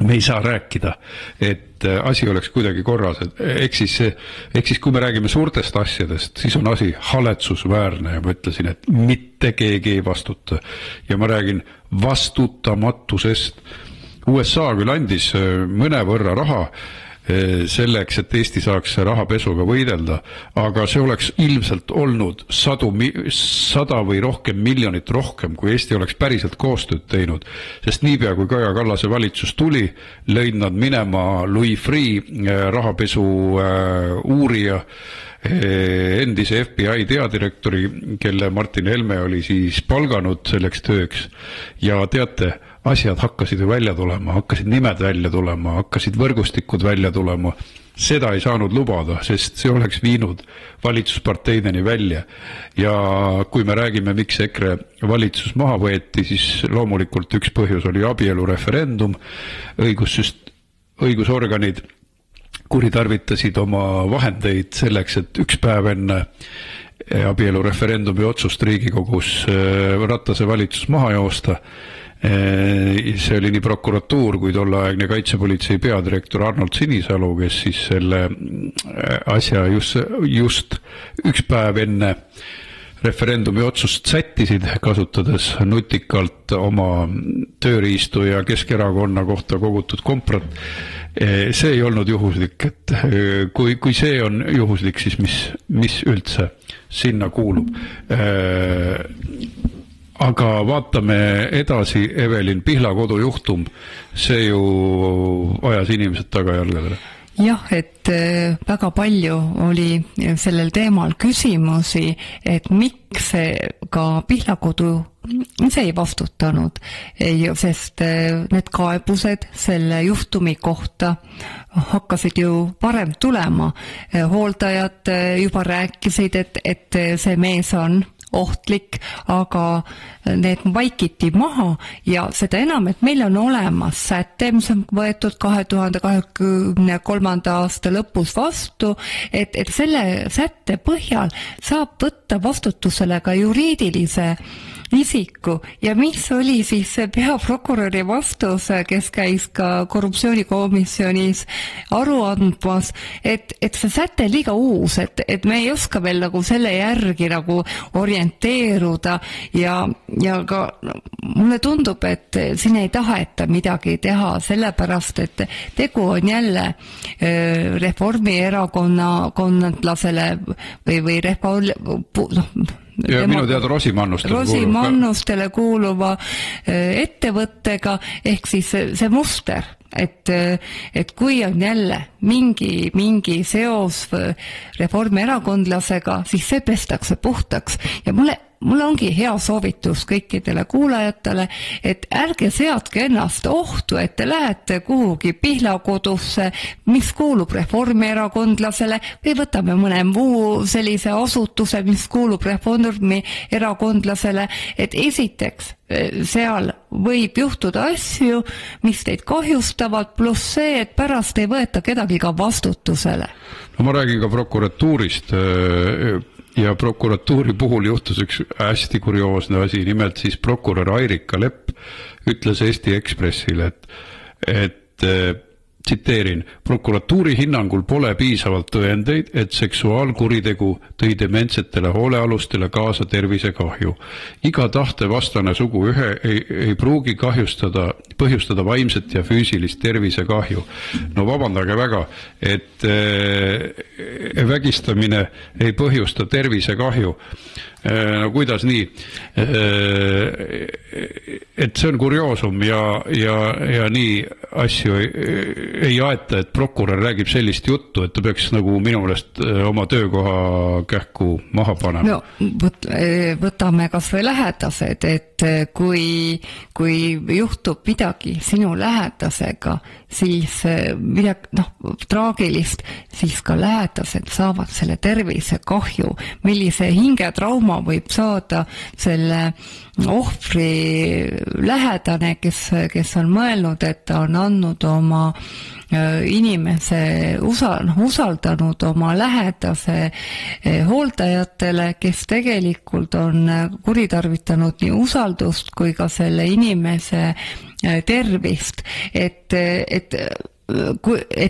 Speaker 2: me ei saa rääkida, et asi oleks kuidagi korras, ehk siis kui me räägime suurtest asjadest, siis on asi haletsusväärne ja ma ütlesin, et mitte keegi ei vastuta ja ma räägin vastutamatusest. USA küll andis mõnevõrra raha selleks, et Eesti saaks rahapesuga võidelda, aga see oleks ilmselt olnud 100 või rohkem miljonit rohkem, kui Eesti oleks päriselt koostööd teinud, sest niipea kui Kaja Kallase valitsus tuli, lõid nad minema Louis Freeh, rahapesu uurija, endise FBI teadirektori, kelle Martin Helme oli siis palganud selleks tööks ja teate, asjad hakkasid ju välja tulema, hakkasid nimed välja tulema, hakkasid võrgustikud välja tulema. Seda ei saanud lubada, sest see oleks viinud valitsusparteideni välja. Ja kui me räägime, miks EKRE valitsus maha võeti, siis loomulikult üks põhjus oli abielureferendum, õigusorganid kuritarvitasid oma vahendeid selleks, et üks päev enne abielureferendumi otsust Riigikogus Ratase valitsus maha joosta. See oli nii prokuratuur kui tolleaegne kaitsepolitsei peadirektor Arnold Sinisalu, kes siis selle asja just üks päev enne referendumi otsust sättisid, kasutades nutikalt oma tööriistu ja Keskerakonna kohta kogutud komprat. See ei olnud juhuslik, et kui see on juhuslik, siis mis üldse sinna kuulub. Aga vaatame edasi, Evelin Pihlakodu juhtum, see ju ajas inimesed tagajalgadele.
Speaker 4: Jah, et väga palju oli sellel teemal küsimusi, et miks ka Pihlakodu ise ei vastutanud, sest need kaebused selle juhtumi kohta hakkasid ju varem tulema. Hooldajad juba rääkisid, et see mees on ohtlik, aga need vaikiti maha ja seda enam, et meil on olemas säte, mis on võetud 2023. aasta lõpus vastu, et selle sätte põhjal saab võtta vastutusele ka juriidilise isiku ja mis oli siis peaprokuröri vastus, kes käis ka korruptsioonikomisjonis aru andmas, et see säte liiga uus, et me ei oska veel nagu selle järgi nagu orienteeruda ja ka mulle tundub, et siin ei taheta midagi teha, sellepärast, et tegu on jälle Reformierakonna konnatlasele või
Speaker 2: ja minu teada
Speaker 4: Rosimannustele kuuluva ettevõttega, ehk siis see muster, et kui on jälle mingi seos reformierakondlasega, siis see pestakse puhtaks ja mul ongi hea soovitus kõikidele kuulajatele, et ärge seadke ennast ohtu, et te lähete kuhugi Pihlakodusse, mis kuulub reformierakondlasele või võtame mõne muu sellise asutuse, mis kuulub reformierakondlasele, et esiteks seal võib juhtuda asju, mis teid kahjustavad, pluss see, et pärast ei võeta kedagi ka vastutusele.
Speaker 2: No ma räägin ka prokuratuurist ja prokuratuuri puhul juhtus üks hästi kurioosne asi, nimelt siis prokurör Airika Lepp ütles Eesti Ekspressile, et tsiteerin, prokuratuuri hinnangul pole piisavalt tõendeid, et seksuaalkuritegu tõi dementsetele hoolealustele kaasa tervisekahju. Iga tahtevastane sugu ei pruugi põhjustada vaimset ja füüsilist tervisekahju. No vabandage väga, et vägistamine ei põhjusta tervisekahju. No kuidas nii? Et see on kurioosum ja nii asju ei aeta, et prokurör räägib sellist juttu, et ta peaks nagu minu meelest oma töökoha kähku maha panema.
Speaker 4: No, võtame kas või lähedased, et kui juhtub midagi sinu lähedasega, siis midagi traagilist, siis ka lähedased saavad selle tervisekahju, millise hingetrauma võib saada selle ohvri lähedane, kes on mõelnud, et ta on andnud oma inimese usaldanud oma lähedase hooldajatele, kes tegelikult on kuritarvitanud nii usaldust kui ka selle inimese tervist, et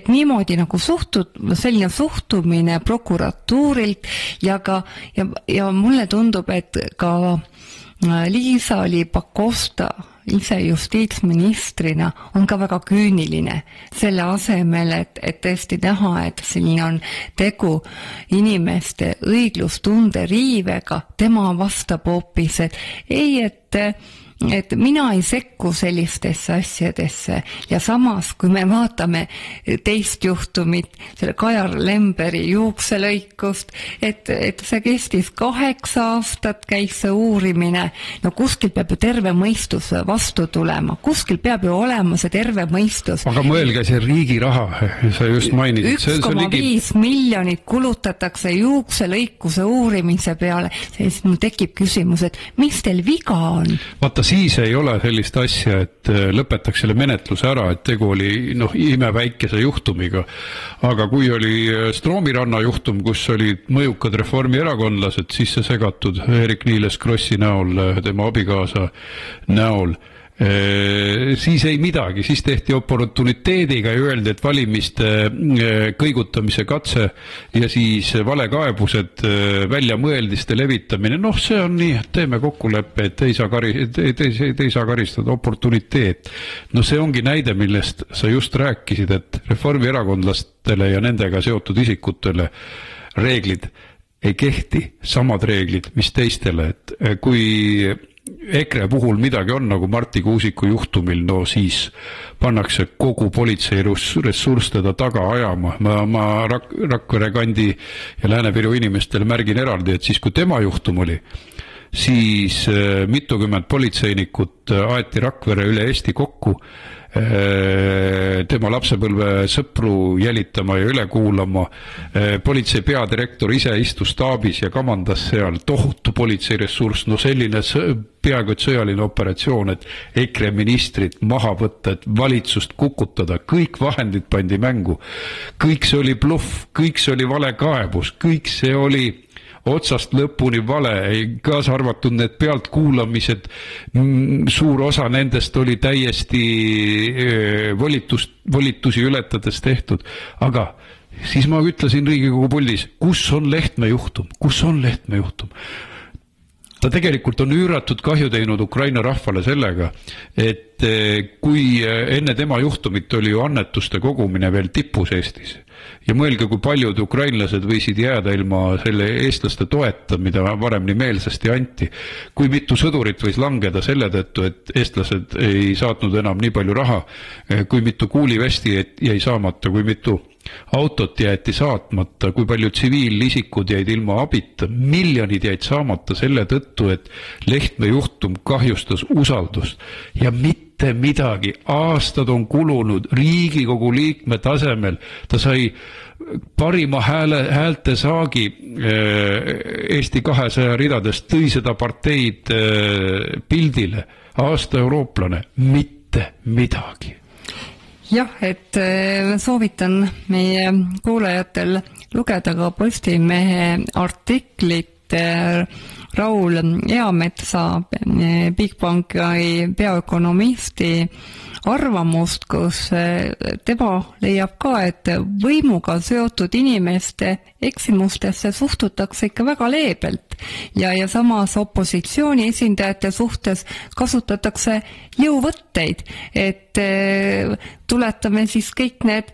Speaker 4: niimoodi nagu selline suhtumine prokuratuurilt ja mulle tundub, et ka Liisa-Ly Pakosta ise justiitsministrina on ka väga küüniline selle asemel, et tõesti näha, et siin on tegu inimeste õiglustunde riivega. Tema vastab hoopis, et mina ei sekku sellistesse asjadesse ja samas, kui me vaatame teist juhtumit, selle Kajar Lemberi juukselõikust, et see kestis 8 aastat, käis see uurimine, no kuskil peab ju terve mõistus vastu tulema, kuskil peab ju olema see terve mõistus.
Speaker 2: Aga mõelge, see riigi raha, sa just mainisid.
Speaker 4: 1,5 miljonit kulutatakse juukselõikuse uurimise peale, siis mul tekib küsimus, et mis teil viga on?
Speaker 2: Vaata, siis ei ole sellist asja, et lõpetaks selle menetluse ära, et tegu oli imeväikese juhtumiga. Aga kui oli Stroomiranna juhtum, kus olid mõjukad reformierakondlased, siis see segatud Eerik-Niiles Krossi näol, tema abikaasa näol, siis ei midagi, siis tehti oportuniteediga ja öeldi, et valimiste kõigutamise katse ja siis valekaebused, väljamõeldiste levitamine, see on nii, et teeme kokkuleppe, et ei saa karistada, oportuniteet. See ongi näide, millest sa just rääkisid, et reformierakondlastele ja nendega seotud isikutele reeglid ei kehti, samad reeglid, mis teistele, et kui EKRE puhul midagi on nagu Marti Kuusiku juhtumil, siis pannakse kogu politsei ressurss teda taga ajama. Ma Rakvere kandi ja Lääne-Viru inimestele märgin eraldi, et siis kui tema juhtum oli, siis mitukümmend politseinikut aeti Rakvere üle Eesti kokku, tema lapsepõlve sõpru jälitama ja üle kuulama. Politsei peadirektor ise istus staabis ja kamandas seal, tohutu politseiressurss, selline peaaegu et sõjaline operatsioon, et EKRE ministrid maha võtta, et valitsust kukutada, kõik vahendid pandi mängu, kõik see oli bluff, kõik see oli valekaebus, kõik see oli otsast lõpuni vale, kaasa arvatud need pealtkuulamised, suur osa nendest oli täiesti volitusi ületades tehtud, aga siis ma ütlesin Riigikogu puldis, kus on Lehtme juhtum, ta tegelikult on üüratud kahju teinud Ukraina rahvale sellega, et kui enne tema juhtumit oli ju annetuste kogumine veel tipus Eestis ja mõelge, kui paljud ukrainlased võisid jääda ilma selle eestlaste toeta, mida varem nii meelsasti anti, kui mitu sõdurit võis langeda selle tõttu, et eestlased ei saatnud enam nii palju raha, kui mitu kuulivesti jäi saamata, kui mitu autot jäeti saatmata, kui palju tsiviilisikud jäid ilma abita, miljonid jäid saamata selle tõttu, et Lehtme juhtum kahjustas usaldust ja mitte midagi, aastad on kulunud Riigikogu liikme tasemel, ta sai parima häälte saagi Eesti 200 ridadest, tõi seda parteid pildile, aasta eurooplane, mitte midagi.
Speaker 4: Jah, et soovitan meie kuulajatel lugeda ka Postimehe artiklit Raul Eametsa, Bigbanki peaökonomisti arvamust, kus tema leiab ka, et võimuga seotud inimeste eksimustesse suhtutakse ikka väga leebelt ja samas opositsiooni esindajate suhtes kasutatakse jõuvõtteid, et tuletame siis kõik need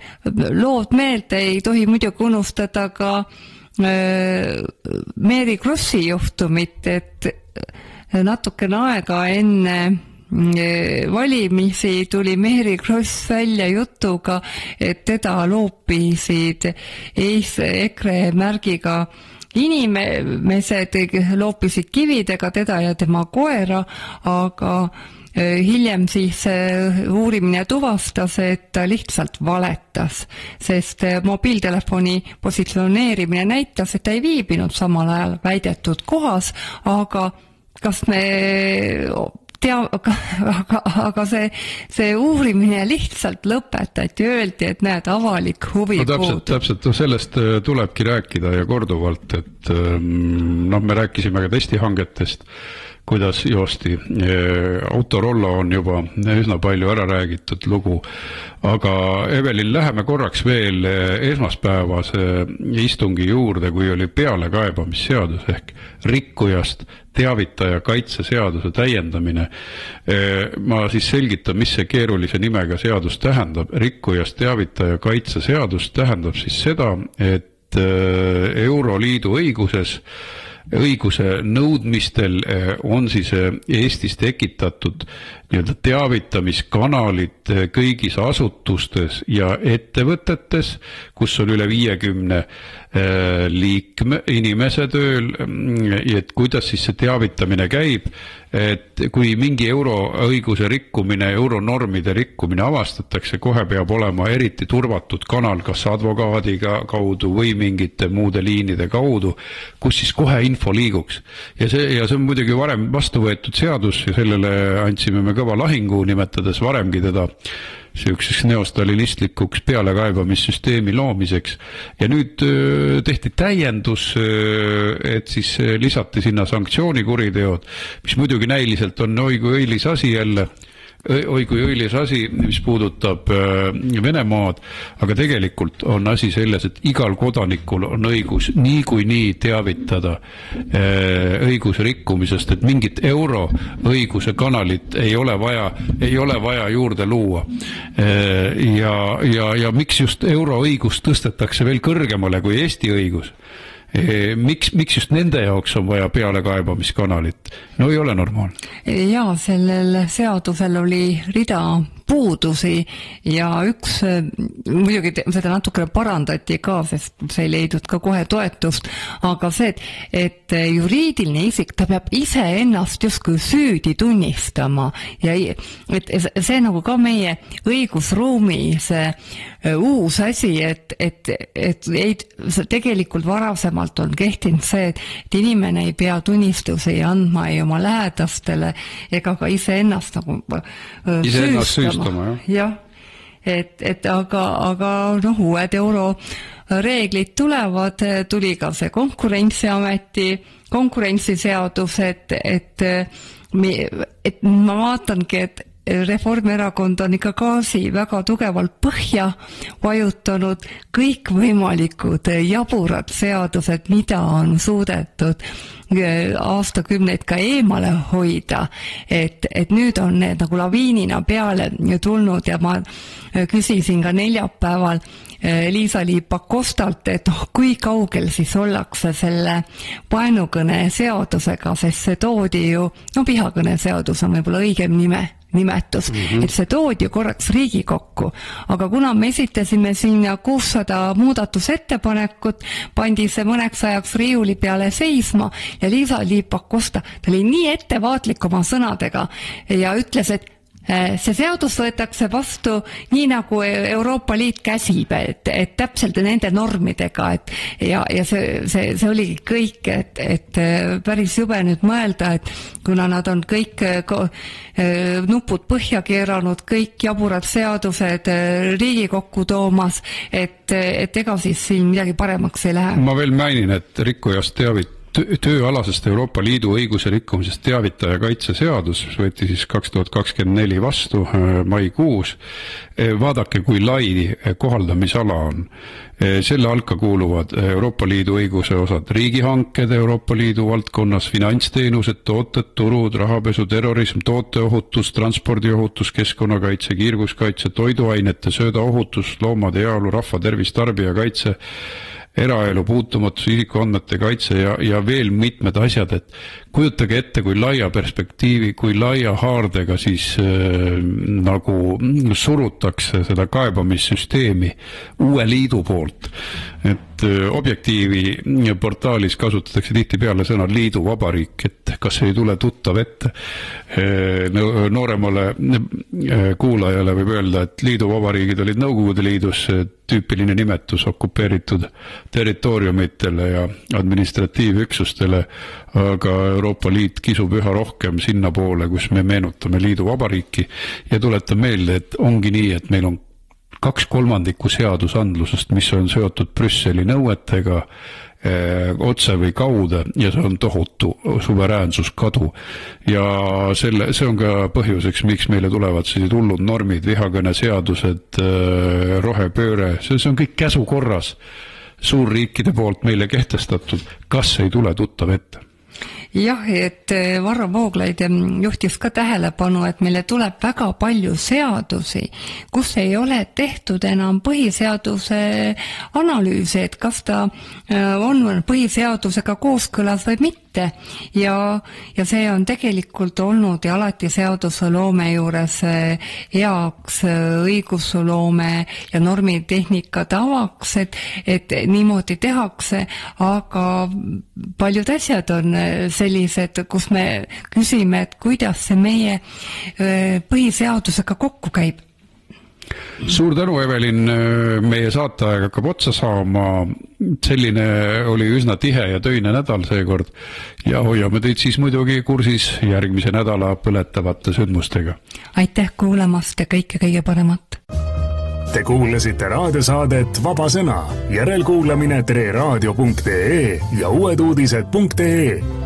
Speaker 4: lood meelde, ei tohi muidugi unustada ka Mary Krossi juhtumit, et natukene aega enne valimisi tuli Mary Kross välja jutuga, et teda loopisid EKRE märgiga inimesed, loopisid kividega teda ja tema koera, aga hiljem siis uurimine tuvastas, et ta lihtsalt valetas, sest mobiiltelefoni positsioneerimine näitas, et ta ei viibinud samal ajal väidetud kohas, aga kas me aga see uurimine lihtsalt lõpetati, öeldi, et näed, avalik huvi
Speaker 2: täpselt, sellest tulebki rääkida ja korduvalt, et me rääkisime ka testihangetest, kuidas joosti. Autorollo on juba üsna palju ära räägitud lugu, aga Evelin, läheme korraks veel esmaspäevase istungi juurde, kui oli pealekaebamisseadus ehk rikkujast teavitaja kaitseseaduse täiendamine. Ma siis selgitan, mis see keerulise nimega seadus tähendab. Rikkujast teavitaja kaitseseadus tähendab siis seda, et Euroliidu õiguse nõudmistel on siis Eestis tekitatud nii-öelda teavitamiskanalid kõigis asutustes ja ettevõtetes, kus on üle 50 inimese tööl, et kuidas siis see teavitamine käib, et kui mingi euroõiguse rikkumine, euronormide rikkumine avastatakse, kohe peab olema eriti turvatud kanal, kas advokaadiga kaudu või mingite muude liinide kaudu, kus siis kohe info liiguks. Ja see on muidugi varem vastu võetud seadus ja sellele andsime me kõva lahingu, nimetades varemgi teda selliseks neostalinistlikuks pealekaebamissüsteemi loomiseks. Ja nüüd tehti täiendus, et siis lisati sinna sanktsioonikuriteod, mis muidugi näiliselt on oi kui õilis asi, mis puudutab Venemaad, aga tegelikult on asi selles, et igal kodanikul on õigus niikuinii teavitada õigusrikkumisest, et mingit euroõiguse kanalit ei ole vaja juurde luua. Ja miks just euroõigus tõstetakse veel kõrgemale kui Eesti õigus? Miks just nende jaoks on vaja pealekaebamiskanalit? No ei ole normaalne.
Speaker 4: Jaa, sellel seadusel oli rida puudusi ja üks, muidugi seda natukene parandati ka, sest see ei leidnud ka kohe toetust, aga see, et juriidiline isik, ta peab ise ennast justkui süüdi tunnistama ja et see nagu ka meie õigusruumi see uus asi, et tegelikult varasemalt on kehtinud see, et inimene ei pea tunnistusi andma ei oma lähedastele ega ka iseennast nagu süüstama. Jah, et aga uued euroreeglid tulevad, tuli ka see konkurentsiseadus, et ma vaatangi, et Reformierakond on ikka gaasi väga tugevalt põhja vajutanud, kõikvõimalikud jaburad seadused, mida on suudetud aastakümneid ka eemale hoida, et nüüd on need nagu laviinina peale tulnud ja ma küsisin ka neljapäeval Liisa-Ly Pakostalt, et kui kaugel siis ollakse selle vaenukõne seadusega, sest see toodi ju, vihakõne seadus on võib-olla õigem nimetus, et see toodi korraks Riigikokku, aga kuna me esitasime sinna 600 muudatusettepanekut, pandi see mõneks ajaks riiuli peale seisma ja Liisa-Ly Pakosta, ta oli nii ettevaatlik oma sõnadega ja ütles, et see seadus võetakse vastu nii nagu Euroopa Liit käsib, et täpselt nende normidega, ja see oligi kõik, et päris jube nüüd mõelda, et kuna nad on kõik nupud põhja keeranud, kõik jaburad seadused Riigikokku toomas, et ega siis siin midagi paremaks ei lähe.
Speaker 2: Ma veel mainin, et rikkujast tööalasest Euroopa Liidu õiguse rikkumisest teavitaja kaitseseadus võeti siis 2024 vastu maikuus. Vaadake, kui lai kohaldamisala on. Selle alka kuuluvad Euroopa Liidu õiguse osad riigihanked Euroopa Liidu valdkonnas, finantsteenused, tooted, turud, rahapesu, terrorism, tooteohutus, transpordiohutus, keskkonnakaitse, kiirguskaitse, toiduainete, söödaohutus, loomade heaolu, rahvatervis, tarbijakaitse, eraelu puutumatus, isikuandmete kaitse ja veel mitmed asjad, et kujutage ette, kui laia perspektiivi, kui laia haardega siis nagu surutakse seda kaebamissüsteemi uue liidu poolt. Et Objektiivi portaalis kasutatakse tihtipeale sõna liiduvabariik, et kas ei tule tuttav ette. Nooremale kuulajale võib öelda, et liiduvabariigid olid Nõukogude Liidus tüüpiline nimetus okupeeritud territooriumitele ja administratiivüksustele, aga Euroopa Liit kisub üha rohkem sinna poole, kus me meenutame liiduvabariiki ja tuletan meelde, et ongi nii, et meil on 2/3 seadusandlusest, mis on seotud Brüsseli nõuetega otse või kaude ja see on tohutu suveräänsuskadu ja see on ka põhjuseks, miks meile tulevad sellised hullud normid, vihakõneseadused, rohepööre, see on kõik käsukorras suurriikide poolt meile kehtestatud, kas ei tule tuttav ette?
Speaker 4: Jah, et Varro Vooglaid juhtis ka tähelepanu, et meile tuleb väga palju seadusi, kus ei ole tehtud enam põhiseaduse analüüsi, et kas ta on põhiseadusega kooskõlas või mitte. Ja see on tegelikult olnud ja alati seadusloome juures heaks õigusloome ja normitehnika tavaks, et niimoodi tehakse, aga paljud asjad on sellised, kus me küsime, et kuidas see meie põhiseadusega kokku käib.
Speaker 2: Suur tänu, Evelin, meie saateaeg hakkab otsa saama, selline oli üsna tihe ja töine nädal seekord ja hoiame teid siis muidugi kursis järgmise nädala põletavate sündmustega.
Speaker 4: Aitäh kuulamast ja kõige paremat!
Speaker 5: Te kuulasite raadiosaadet Vaba Sõna, järelkuulamine tereraadio.ee ja uueduudised.ee.